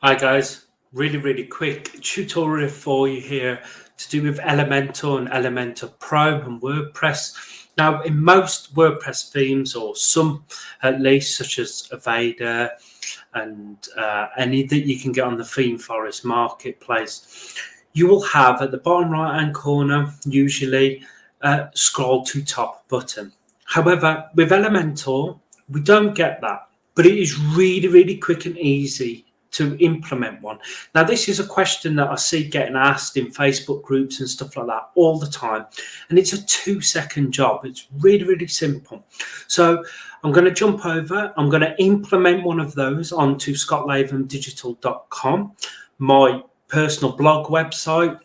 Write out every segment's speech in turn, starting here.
Hi guys, really quick tutorial for you here to do with Elementor and Elementor Pro and WordPress. Now in most WordPress themes, or some at least, such as Avada and any that you can get on the Theme Forest marketplace, you will have at the bottom right hand corner usually a scroll to top button. However, with Elementor we don't get that, but it is really quick and easy to implement one. Now, this is a question that I see getting asked in Facebook groups and stuff like that all the time. And it's a 2-second job. It's really simple. So I'm going to jump over. I'm going to implement one of those onto scottlathamdigital.com, my personal blog website,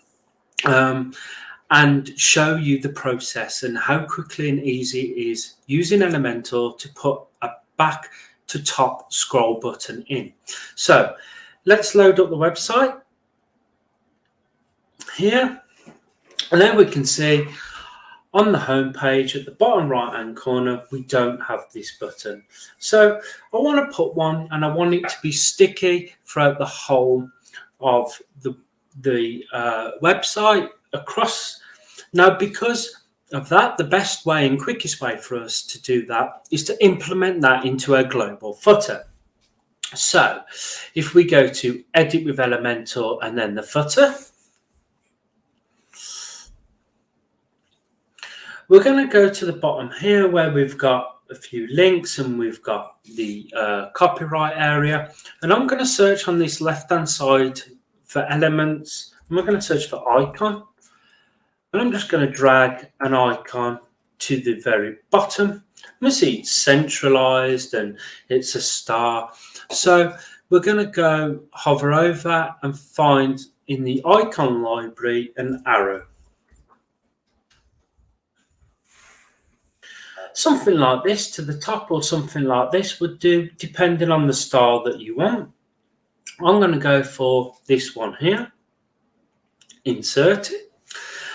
and show you the process and how quickly and easy it is using Elementor to put a back to top scroll button in. So let's load up the website here, and then we can see on the home page at the bottom right hand corner we don't have this button. So I want to put one, and I want it to be sticky throughout the whole of the website across. Now, because of that, the best way and quickest way for us to do that is to implement that into a global footer. So if we go to edit with Elementor and then the footer, we're going to go to the bottom here where we've got a few links and we've got the copyright area, and I'm going to search on this left hand side for elements, and we're going to search for icon. And I'm just going to drag an icon to the very bottom. You see it's centralized and it's a star. So we're going to go hover over and find in the icon library an arrow. Something like this to the top or something like this would do, depending on the style that you want. I'm going to go for this one here. Insert it.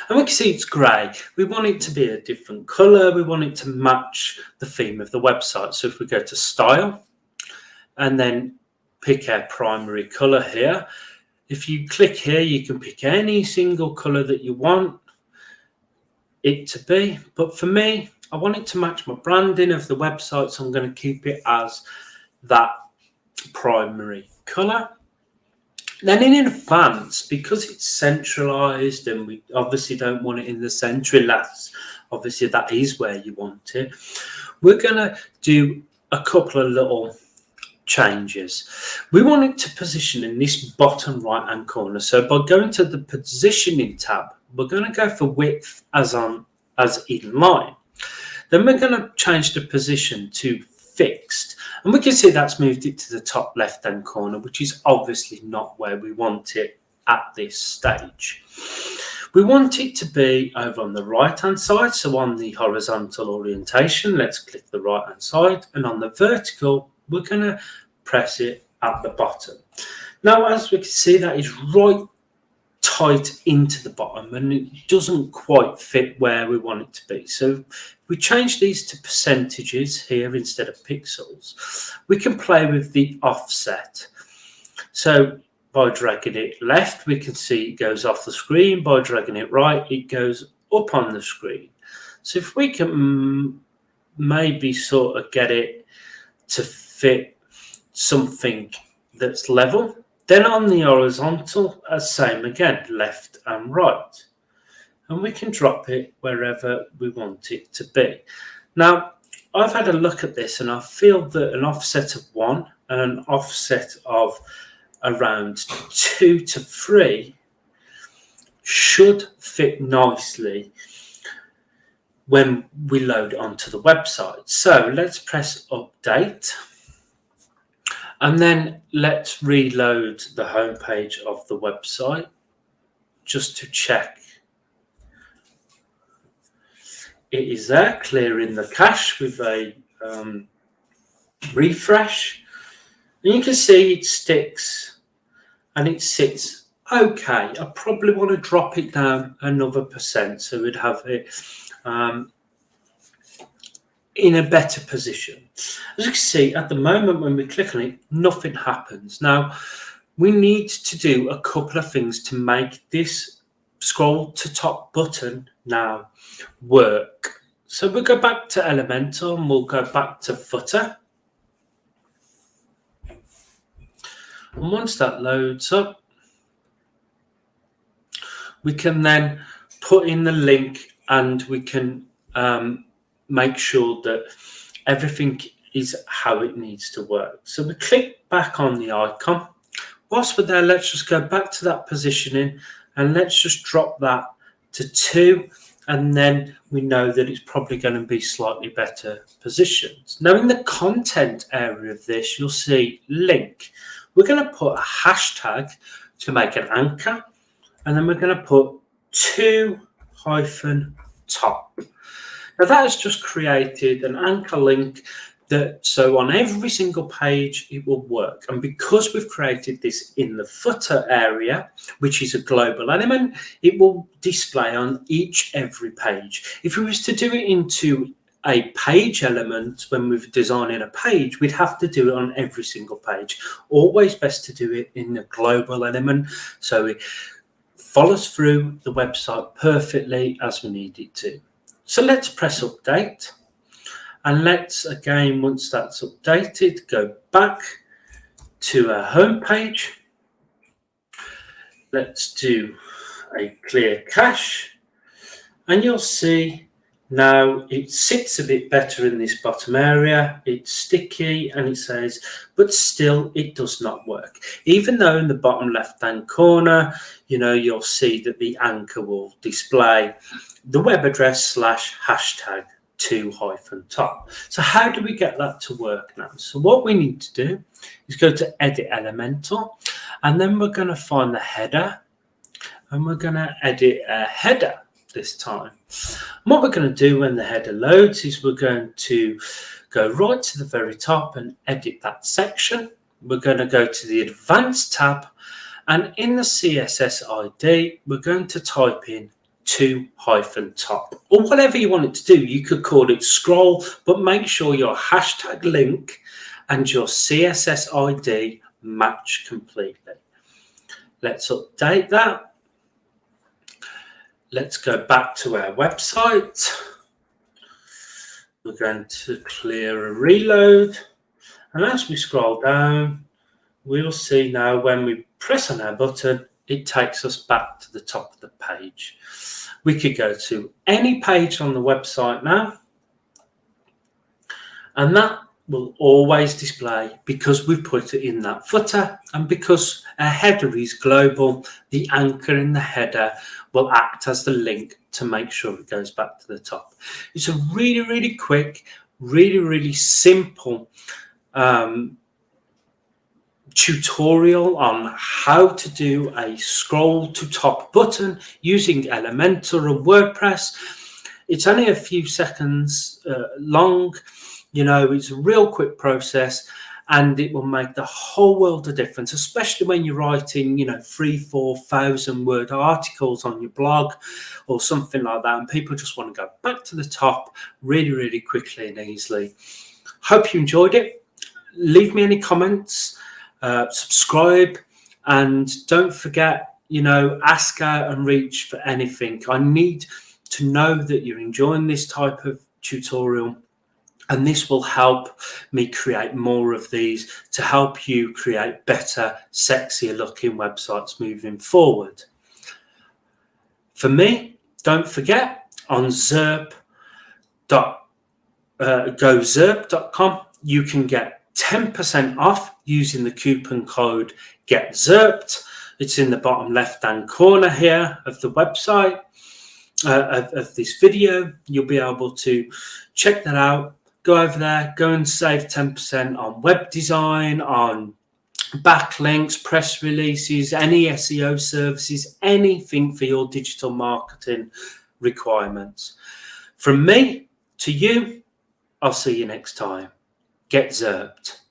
And we can see it's grey. We want it to be a different colour. We want it to match the theme of the website. So if we go to style and then pick our primary colour here, if you click here, you can pick any single colour that you want it to be. But for me, I want it to match my branding of the website, so I'm going to keep it as that primary colour. Then in advance, because it's centralized and we obviously don't want it in the center, unless obviously that is where you want it, we're going to do a couple of little changes. We want it to position in this bottom right hand corner. So by going to the positioning tab, we're going to go for width as in line. Then we're going to change the position to fixed, and we can see that's moved it to the top left hand corner, which is obviously not where we want it at this stage. We want it to be over on the right hand side, so on the horizontal orientation, let's click the right hand side, and on the vertical we're going to press it at the bottom. Now, as we can see, that is right tight into the bottom and it doesn't quite fit where we want it to be. So we change these to percentages here instead of pixels. We can play with the offset. So by dragging it left, we can see it goes off the screen. By dragging it right, it goes up on the screen. So if we can maybe sort of get it to fit something that's level, then on the horizontal, same again, left and right. And we can drop it wherever we want it to be. Now, I've had a look at this and I feel that an offset of 1 and an offset of around 2 to 3 should fit nicely when we load it onto the website. So let's press update. And then let's reload the home page of the website just to check it is there, clearing the cache with a refresh. And you can see it sticks and it sits okay. I probably want to drop it down another percent so we'd have it in a better position. As you can see, at the moment when we click on it, nothing happens. Now, we need to do a couple of things to make this scroll to top button now work. So we'll go back to Elementor and we'll go back to footer. And once that loads up, we can then put in the link and we can make sure that everything is how it needs to work. So we click back on the icon. Whilst we're there, let's just go back to that positioning and let's just drop that to 2, and then we know that it's probably going to be slightly better positioned. Now in the content area of this, you'll see link. We're going to put a hashtag to make an anchor, and then we're going to put 2-top. Now that has just created an anchor link that, so on every single page it will work. And because we've created this in the footer area, which is a global element, it will display on every page. If we was to do it into a page element, when we're designing a page, we'd have to do it on every single page. Always best to do it in the global element, so it follows through the website perfectly as we need it to. So let's press update, and let's again, once that's updated, go back to our home page. Let's do a clear cache, and you'll see now it sits a bit better in this bottom area. It's sticky and it says, but still it does not work. Even though in the bottom left hand corner, you'll see that the anchor will display the web address / hashtag 2-top. So how do we get that to work now? So what we need to do is go to edit Elementor, and then we're going to find the header, and we're going to edit a header this time. And what we're going to do when the header loads is we're going to go right to the very top and edit that section. We're going to go to the advanced tab, and in the CSS ID we're going to type in 2-top, or whatever you want it to do. You could call it scroll, but make sure your hashtag link and your CSS ID match completely. Let's update that. Let's go back to our website. We're going to clear a reload, and as we scroll down, we'll see now when we press on our button, it takes us back to the top of the page. We could go to any page on the website now, and that will always display because we've put it in that footer, and because our header is global, the anchor in the header will act as the link to make sure it goes back to the top. It's a really, really quick, really, really simple tutorial on how to do a scroll to top button using Elementor and WordPress. It's only a few seconds long. It's a real quick process, and it will make the whole world of difference, especially when you're writing 3,000-4,000 word articles on your blog or something like that, and people just want to go back to the top really, really quickly and easily. Hope you enjoyed it. Leave me any comments. Subscribe, and don't forget, ask out and reach for anything. I need to know that you're enjoying this type of tutorial, and this will help me create more of these to help you create better, sexier looking websites moving forward. For me, don't forget, on GoZerp.com, you can get 10% off using the coupon code GetZerped. It's in the bottom left hand corner here of the website of this video. You'll be able to check that out. Go over there, go and save 10% on web design, on backlinks, press releases, any SEO services, anything for your digital marketing requirements. From me to you, I'll see you next time. Get Zerped.